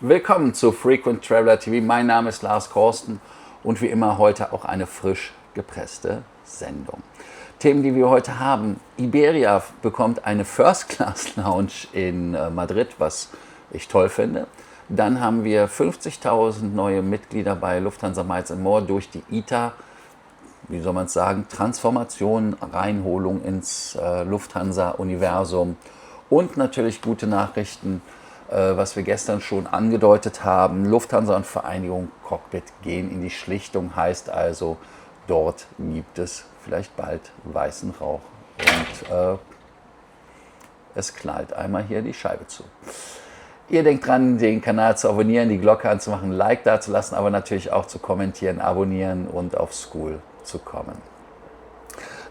Willkommen zu Frequent Traveler TV. Mein Name ist Lars Korsten und wie immer heute auch eine frisch gepresste Sendung. Themen, die wir heute haben. Iberia bekommt eine First Class Lounge in Madrid, was ich toll finde. Dann haben wir 50.000 neue Mitglieder bei Lufthansa Miles & More durch die ITA, wie soll man es sagen, Transformation, Reinholung ins Lufthansa-Universum und natürlich gute Nachrichten, was wir gestern schon angedeutet haben. Lufthansa und Vereinigung Cockpit gehen in die Schlichtung, heißt also, dort gibt es vielleicht bald weißen Rauch und es knallt einmal hier die Scheibe zu. Ihr denkt dran, den Kanal zu abonnieren, die Glocke anzumachen, ein Like dazulassen, aber natürlich auch zu kommentieren, abonnieren und auf School zu kommen.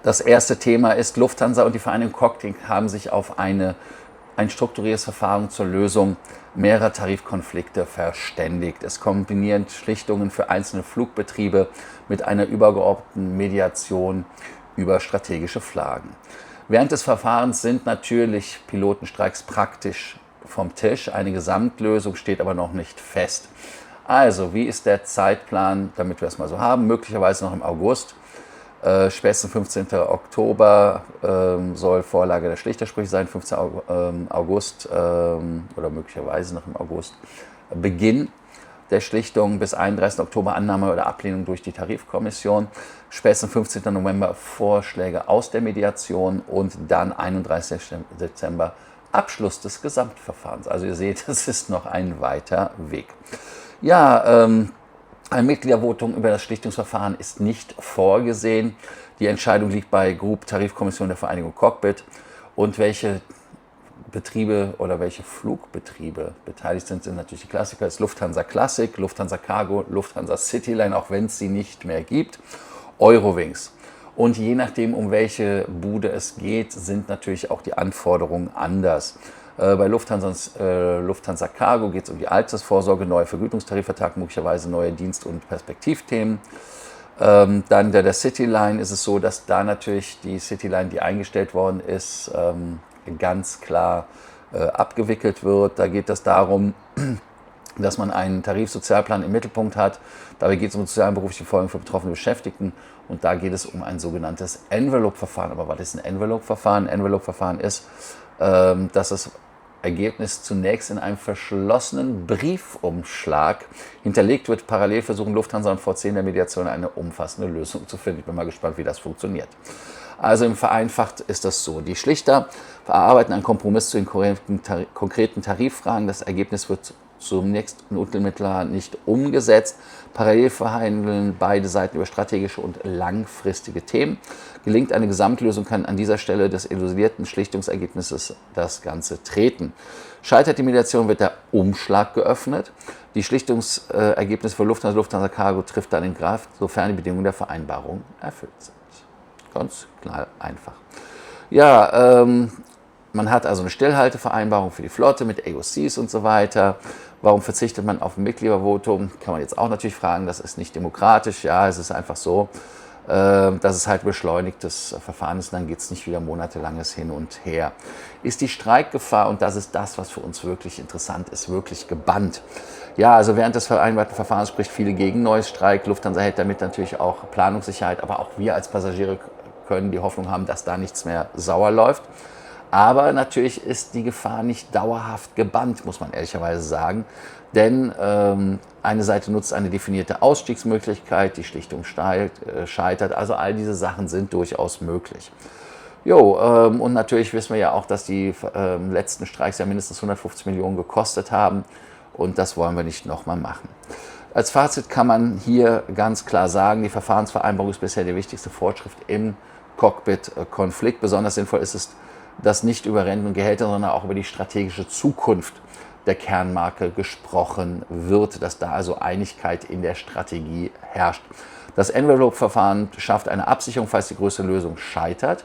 Das erste Thema ist, Lufthansa und die Vereinigung Cockpit haben sich auf ein strukturiertes Verfahren zur Lösung mehrerer Tarifkonflikte verständigt. Es kombiniert Schlichtungen für einzelne Flugbetriebe mit einer übergeordneten Mediation über strategische Fragen. Während des Verfahrens sind natürlich Pilotenstreiks praktisch vom Tisch. Eine Gesamtlösung steht aber noch nicht fest. Also, wie ist der Zeitplan, damit wir es mal so haben? Möglicherweise noch im August. Spätestens 15. Oktober soll Vorlage der Schlichtersprüche sein, 15. August oder möglicherweise noch im August Beginn der Schlichtung, bis 31. Oktober Annahme oder Ablehnung durch die Tarifkommission, spätestens 15. November Vorschläge aus der Mediation und dann 31. Dezember Abschluss des Gesamtverfahrens. Also ihr seht, es ist noch ein weiter Weg. Ja, ein Mitgliedervotum über das Schlichtungsverfahren ist nicht vorgesehen. Die Entscheidung liegt bei Group Tarifkommission der Vereinigung Cockpit. Und welche Betriebe oder welche Flugbetriebe beteiligt sind, sind natürlich die Klassiker. Das ist Lufthansa Classic, Lufthansa Cargo, Lufthansa Cityline, auch wenn es sie nicht mehr gibt, Eurowings. Und je nachdem, um welche Bude es geht, sind natürlich auch die Anforderungen anders. Bei Lufthansa Cargo geht es um die Altersvorsorge, neuer Vergütungstarifvertrag, möglicherweise neue Dienst- und Perspektivthemen. Dann der Cityline ist es so, dass da natürlich die Cityline, die eingestellt worden ist, ganz klar abgewickelt wird. Da geht es darum, dass man einen Tarifsozialplan im Mittelpunkt hat. Dabei geht es um soziale und berufliche Folgen für betroffene Beschäftigten. Und da geht es um ein sogenanntes Envelope-Verfahren. Aber was ist ein Envelope-Verfahren? Ein Envelope-Verfahren ist, dass das Ergebnis zunächst in einem verschlossenen Briefumschlag hinterlegt wird. Parallel versuchen Lufthansa und VC in der Mediation eine umfassende Lösung zu finden. Ich bin mal gespannt, wie das funktioniert. Also im Vereinfacht ist das so. Die Schlichter verarbeiten einen Kompromiss zu den konkreten Tariffragen. Das Ergebnis wird zunächst unmittelbar nicht umgesetzt. Parallel verhandeln beide Seiten über strategische und langfristige Themen. Gelingt eine Gesamtlösung, kann an dieser Stelle des isolierten Schlichtungsergebnisses das Ganze treten. Scheitert die Mediation, wird der Umschlag geöffnet. Die Schlichtungsergebnisse für Lufthansa Cargo trifft dann in Kraft, sofern die Bedingungen der Vereinbarung erfüllt sind. Ganz klar, einfach. Ja, man hat also eine Stillhaltevereinbarung für die Flotte mit AOCs und so weiter. Warum verzichtet man auf ein Mitgliedervotum? Kann man jetzt auch natürlich fragen, das ist nicht demokratisch. Ja, es ist einfach so, dass es halt beschleunigtes Verfahren ist und dann geht es nicht wieder monatelanges Hin und Her. Ist die Streikgefahr, und das ist das, was für uns wirklich interessant ist, wirklich gebannt? Ja, also während des vereinbarten Verfahrens spricht viele gegen neues Streik. Lufthansa hält damit natürlich auch Planungssicherheit, aber auch wir als Passagiere können die Hoffnung haben, dass da nichts mehr sauer läuft. Aber natürlich ist die Gefahr nicht dauerhaft gebannt, muss man ehrlicherweise sagen. Denn eine Seite nutzt eine definierte Ausstiegsmöglichkeit, die Schlichtung scheitert. Also all diese Sachen sind durchaus möglich. Und natürlich wissen wir ja auch, dass die letzten Streiks ja mindestens 150 Millionen gekostet haben. Und das wollen wir nicht nochmal machen. Als Fazit kann man hier ganz klar sagen, die Verfahrensvereinbarung ist bisher die wichtigste Fortschritt im Cockpit-Konflikt. Besonders sinnvoll ist es, dass nicht über Renten und Gehälter, sondern auch über die strategische Zukunft der Kernmarke gesprochen wird, dass da also Einigkeit in der Strategie herrscht. Das Envelope-Verfahren schafft eine Absicherung, falls die größte Lösung scheitert.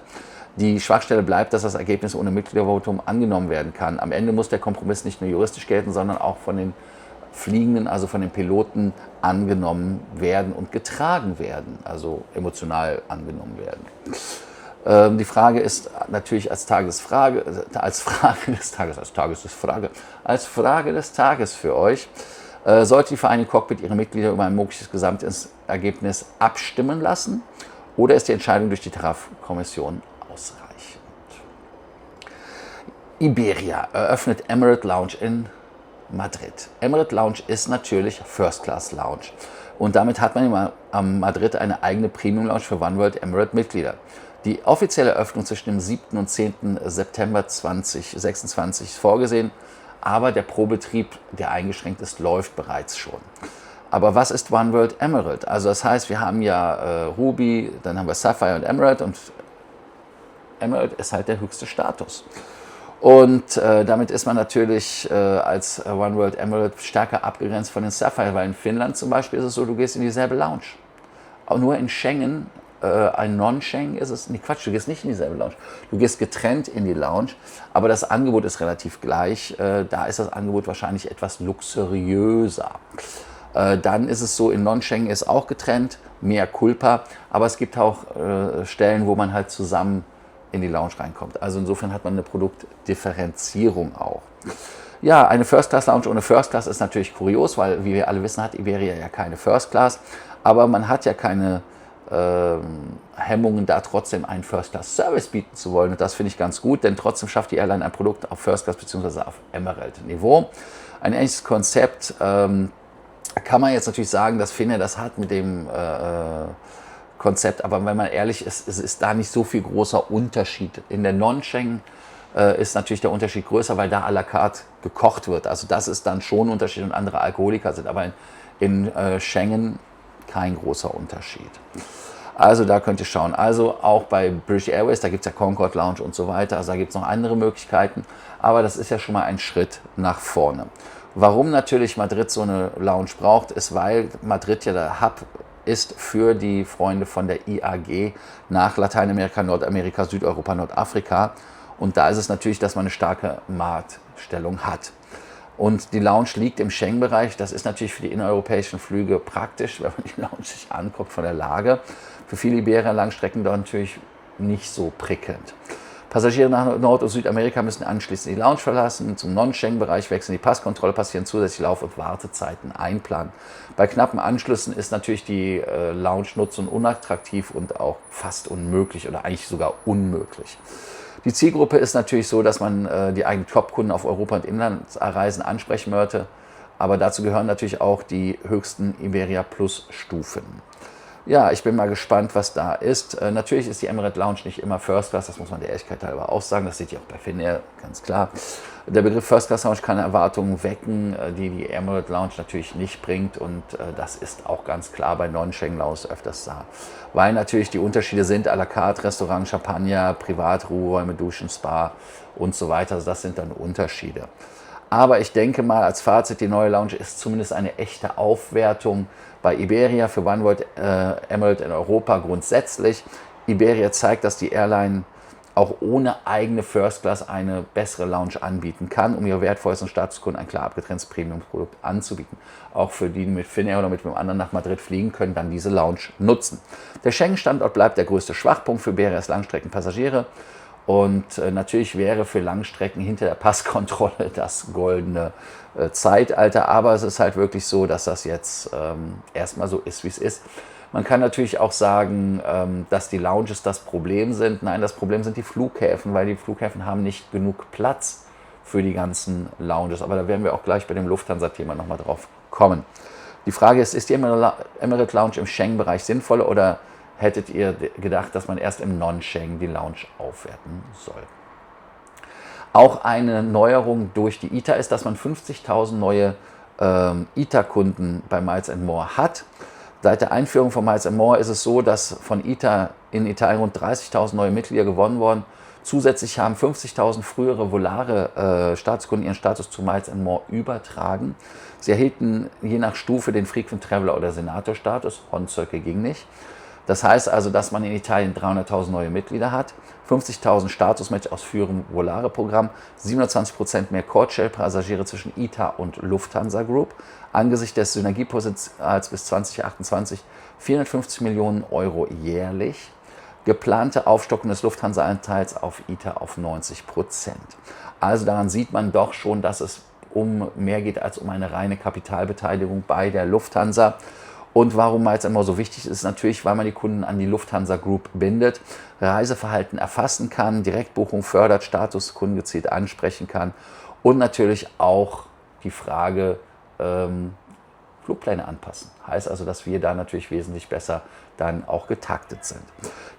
Die Schwachstelle bleibt, dass das Ergebnis ohne Mitgliedervotum angenommen werden kann. Am Ende muss der Kompromiss nicht nur juristisch gelten, sondern auch von den Fliegenden, also von den Piloten, angenommen werden und getragen werden, also emotional angenommen werden. Die Frage ist natürlich als Frage des Tages für euch. Sollte die Vereinigte Cockpit ihre Mitglieder über ein mögliches Gesamtergebnis abstimmen lassen oder ist die Entscheidung durch die TRAF-Kommission ausreichend? Iberia eröffnet Emirate Lounge in Madrid. Emirate Lounge ist natürlich First Class Lounge und damit hat man immer am Madrid eine eigene Premium Lounge für OneWorld Emirate Mitglieder. Die offizielle Eröffnung zwischen dem 7. und 10. September 2026 ist vorgesehen, aber der Probetrieb, der eingeschränkt ist, läuft bereits schon. Aber was ist OneWorld Emirate? Also das heißt, wir haben ja Ruby, dann haben wir Sapphire und Emirate ist halt der höchste Status. Und damit ist man natürlich als OneWorld Emirate stärker abgegrenzt von den Sapphire, weil in Finnland zum Beispiel ist es so, du gehst in dieselbe Lounge. Auch nur in Schengen, ein Non-Schengen ist es, nee Quatsch, du gehst nicht in dieselbe Lounge. Du gehst getrennt in die Lounge, aber das Angebot ist relativ gleich. Da ist das Angebot wahrscheinlich etwas luxuriöser. Dann ist es so, in Non-Schengen ist auch getrennt, mehr Culpa, aber es gibt auch Stellen, wo man halt zusammen in die Lounge reinkommt. Also insofern hat man eine Produktdifferenzierung auch. Ja, eine First-Class-Lounge ohne First-Class ist natürlich kurios, weil, wie wir alle wissen, hat Iberia ja keine First-Class, aber man hat ja keine Hemmungen, da trotzdem einen First-Class-Service bieten zu wollen. Und das finde ich ganz gut, denn trotzdem schafft die Airline ein Produkt auf First-Class bzw. auf Emerald-Niveau. Ein ähnliches Konzept kann man jetzt natürlich sagen, dass Finnair das hat mit dem Konzept, aber wenn man ehrlich ist, es ist da nicht so viel großer Unterschied. In der Non-Schengen ist natürlich der Unterschied größer, weil da à la carte gekocht wird. Also das ist dann schon ein Unterschied und andere Alkoholiker sind, aber in Schengen kein großer Unterschied. Also da könnt ihr schauen. Also auch bei British Airways, da gibt es ja Concorde Lounge und so weiter, also da gibt es noch andere Möglichkeiten, aber das ist ja schon mal ein Schritt nach vorne. Warum natürlich Madrid so eine Lounge braucht, ist, weil Madrid ja der Hub ist für die Freunde von der IAG nach Lateinamerika, Nordamerika, Südeuropa, Nordafrika. Und da ist es natürlich, dass man eine starke Marktstellung hat. Und die Lounge liegt im Schengen-Bereich. Das ist natürlich für die innereuropäischen Flüge praktisch, wenn man die Lounge sich anguckt von der Lage. Für viele Iberia-Langstrecken dort natürlich nicht so prickelnd. Passagiere nach Nord- und Südamerika müssen anschließend die Lounge verlassen, zum Non-Schengen-Bereich wechseln, die Passkontrolle passieren, zusätzliche Lauf- und Wartezeiten einplanen. Bei knappen Anschlüssen ist natürlich die Lounge-Nutzung unattraktiv und auch fast unmöglich oder eigentlich sogar unmöglich. Die Zielgruppe ist natürlich so, dass man die eigenen Top-Kunden auf Europa- und Inlandsreisen ansprechen möchte, aber dazu gehören natürlich auch die höchsten Iberia Plus-Stufen. Ja, ich bin mal gespannt, was da ist. Natürlich ist die Emirate Lounge nicht immer First Class, das muss man der Ehrlichkeit halber auch sagen. Das seht ihr auch bei Finnair, ganz klar. Der Begriff First Class Lounge kann Erwartungen wecken, die die Emirate Lounge natürlich nicht bringt. Und das ist auch ganz klar bei Non-Schengen-Lounges öfters da. Weil natürlich die Unterschiede sind, à la carte, Restaurant, Champagner, Privatruheräume, Duschen, Spa und so weiter. Also das sind dann Unterschiede. Aber ich denke mal, als Fazit, die neue Lounge ist zumindest eine echte Aufwertung bei Iberia für OneWorld Emirate in Europa grundsätzlich. Iberia zeigt, dass die Airline auch ohne eigene First Class eine bessere Lounge anbieten kann, um ihre wertvollsten Statuskunden ein klar abgetrenntes Premium-Produkt anzubieten. Auch für die, die mit Finnair oder mit einem anderen nach Madrid fliegen, können dann diese Lounge nutzen. Der Schengen-Standort bleibt der größte Schwachpunkt für Iberias Langstreckenpassagiere. Und natürlich wäre für Langstrecken hinter der Passkontrolle das goldene Zeitalter. Aber es ist halt wirklich so, dass das jetzt erstmal so ist, wie es ist. Man kann natürlich auch sagen, dass die Lounges das Problem sind. Nein, das Problem sind die Flughäfen, weil die Flughäfen haben nicht genug Platz für die ganzen Lounges. Aber da werden wir auch gleich bei dem Lufthansa-Thema nochmal drauf kommen. Die Frage ist die Emirate Lounge im Schengen-Bereich sinnvoll oder hättet ihr gedacht, dass man erst im Non-Schengen die Lounge aufwerten soll? Auch eine Neuerung durch die ITA ist, dass man 50.000 neue ITA-Kunden bei Miles & More hat. Seit der Einführung von Miles & More ist es so, dass von ITA in Italien rund 30.000 neue Mitglieder gewonnen wurden. Zusätzlich haben 50.000 frühere Volare Staatskunden ihren Status zu Miles & More übertragen. Sie erhielten je nach Stufe den Frequent Traveler oder Senator-Status. On-Circle ging nicht. Das heißt also, dass man in Italien 300.000 neue Mitglieder hat, 50.000 Statusmatch aus früherem Volare-Programm, 27% mehr Code-Share-Passagiere zwischen ITA und Lufthansa Group, angesichts des Synergiepotenzials bis 2028 450 Millionen Euro jährlich. geplante Aufstockung des Lufthansa-Anteils auf ITA auf 90%. Also daran sieht man doch schon, dass es um mehr geht als um eine reine Kapitalbeteiligung bei der Lufthansa. Und warum Miles & More so wichtig ist, natürlich, weil man die Kunden an die Lufthansa Group bindet, Reiseverhalten erfassen kann, Direktbuchung fördert, Statuskunden gezielt ansprechen kann und natürlich auch die Frage Flugpläne anpassen. Heißt also, dass wir da natürlich wesentlich besser dann auch getaktet sind.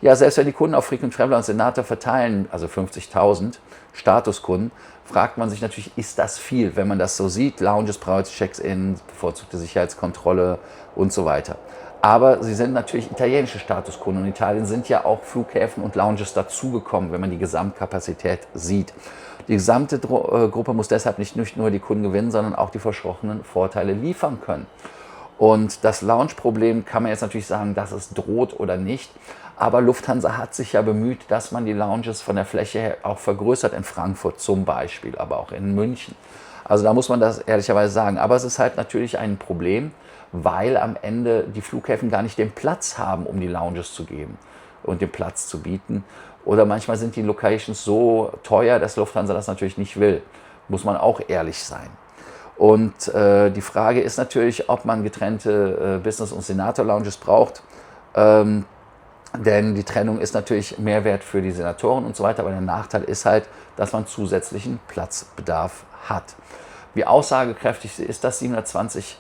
Ja, selbst wenn die Kunden auf Frequent Traveler und Senator verteilen, also 50.000 Statuskunden, fragt man sich natürlich, ist das viel, wenn man das so sieht? Lounges, Priority Checks-in, bevorzugte Sicherheitskontrolle und so weiter. Aber sie sind natürlich italienische Statuskunden und in Italien sind ja auch Flughäfen und Lounges dazugekommen, wenn man die Gesamtkapazität sieht. Die gesamte Gruppe muss deshalb nicht nur die Kunden gewinnen, sondern auch die versprochenen Vorteile liefern können. Und das Lounge-Problem kann man jetzt natürlich sagen, dass es droht oder nicht. Aber Lufthansa hat sich ja bemüht, dass man die Lounges von der Fläche her auch vergrößert, in Frankfurt zum Beispiel, aber auch in München. Also da muss man das ehrlicherweise sagen. Aber es ist halt natürlich ein Problem, weil am Ende die Flughäfen gar nicht den Platz haben, um die Lounges zu geben und den Platz zu bieten. Oder manchmal sind die Locations so teuer, dass Lufthansa das natürlich nicht will. Muss man auch ehrlich sein. Und die Frage ist natürlich, ob man getrennte Business- und Senator-Lounges braucht. Denn die Trennung ist natürlich Mehrwert für die Senatoren und so weiter. Aber der Nachteil ist halt, dass man zusätzlichen Platzbedarf hat. Wie aussagekräftig ist das 720%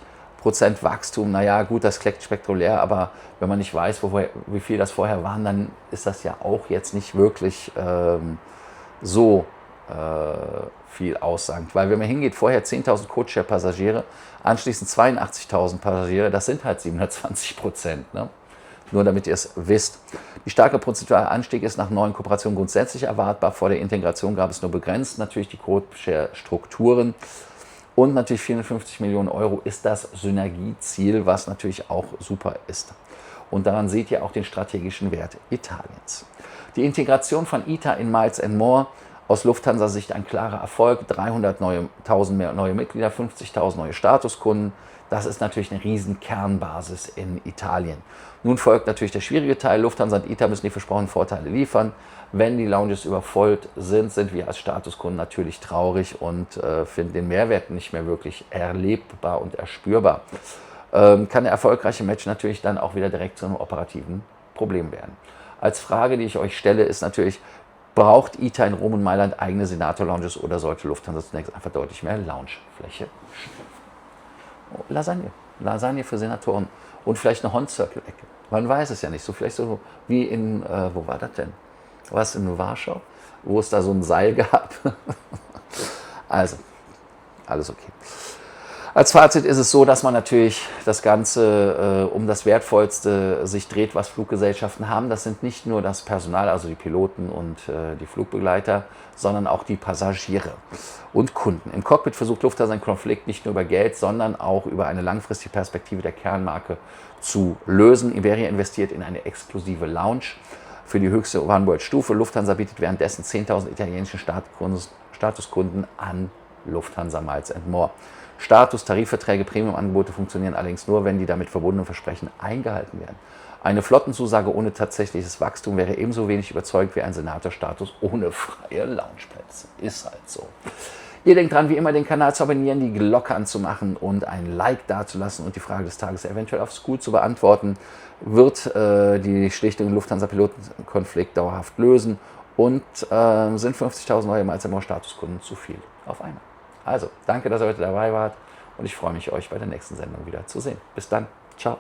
Wachstum? Naja, gut, das klingt spektakulär, aber wenn man nicht weiß, wie viel das vorher waren, dann ist das ja auch jetzt nicht wirklich so viel aussagend. Weil wenn man hingeht, vorher 10.000 Codeshare-Passagiere, anschließend 82.000 Passagiere, das sind halt 720%. Ne? Nur damit ihr es wisst. Die starke prozentuale Anstieg ist nach neuen Kooperationen grundsätzlich erwartbar. Vor der Integration gab es nur begrenzt natürlich die Codeshare-Strukturen. Und natürlich 450 Millionen Euro ist das Synergieziel, was natürlich auch super ist. Und daran seht ihr auch den strategischen Wert Italiens. Die Integration von ITA in Miles & More aus Lufthansa-Sicht ein klarer Erfolg. 300.000 mehr neue Mitglieder, 50.000 neue Statuskunden. Das ist natürlich eine riesen Kernbasis in Italien. Nun folgt natürlich der schwierige Teil. Lufthansa und ITA müssen die versprochenen Vorteile liefern. Wenn die Lounges übervollt sind, sind wir als Statuskunden natürlich traurig und finden den Mehrwert nicht mehr wirklich erlebbar und erspürbar. Kann der erfolgreiche Match natürlich dann auch wieder direkt zu einem operativen Problem werden. Als Frage, die ich euch stelle, ist natürlich, braucht ITA in Rom und Mailand eigene Senator-Lounges oder sollte Lufthansa zunächst einfach deutlich mehr Loungefläche schaffen? Oh, Lasagne für Senatoren und vielleicht eine Horn-Circle-Ecke. Man weiß es ja nicht. So vielleicht so wie in, wo war das denn? War es in Warschau, wo es da so ein Seil gab? Also, alles okay. Als Fazit ist es so, dass man natürlich das Ganze um das Wertvollste sich dreht, was Fluggesellschaften haben. Das sind nicht nur das Personal, also die Piloten und die Flugbegleiter, sondern auch die Passagiere und Kunden. Im Cockpit versucht Lufthansa seinen Konflikt nicht nur über Geld, sondern auch über eine langfristige Perspektive der Kernmarke zu lösen. Iberia investiert in eine exklusive Lounge für die höchste OneWorld-Stufe. Lufthansa bietet währenddessen 10.000 italienischen Statuskunden an Lufthansa Miles & More. Status, Tarifverträge, Premium-Angebote funktionieren allerdings nur, wenn die damit verbundenen Versprechen eingehalten werden. Eine Flottenzusage ohne tatsächliches Wachstum wäre ebenso wenig überzeugt wie ein Senator-Status ohne freie Loungeplätze. Ist halt so. Ihr denkt dran, wie immer den Kanal zu abonnieren, die Glocke anzumachen und ein Like dazulassen und die Frage des Tages eventuell auf School zu beantworten. Wird die Schlichtung im Lufthansa-Pilotenkonflikt dauerhaft lösen und sind 50.000 neue Miles & More Statuskunden zu viel auf einmal? Also, danke, dass ihr heute dabei wart und ich freue mich, euch bei der nächsten Sendung wieder zu sehen. Bis dann. Ciao.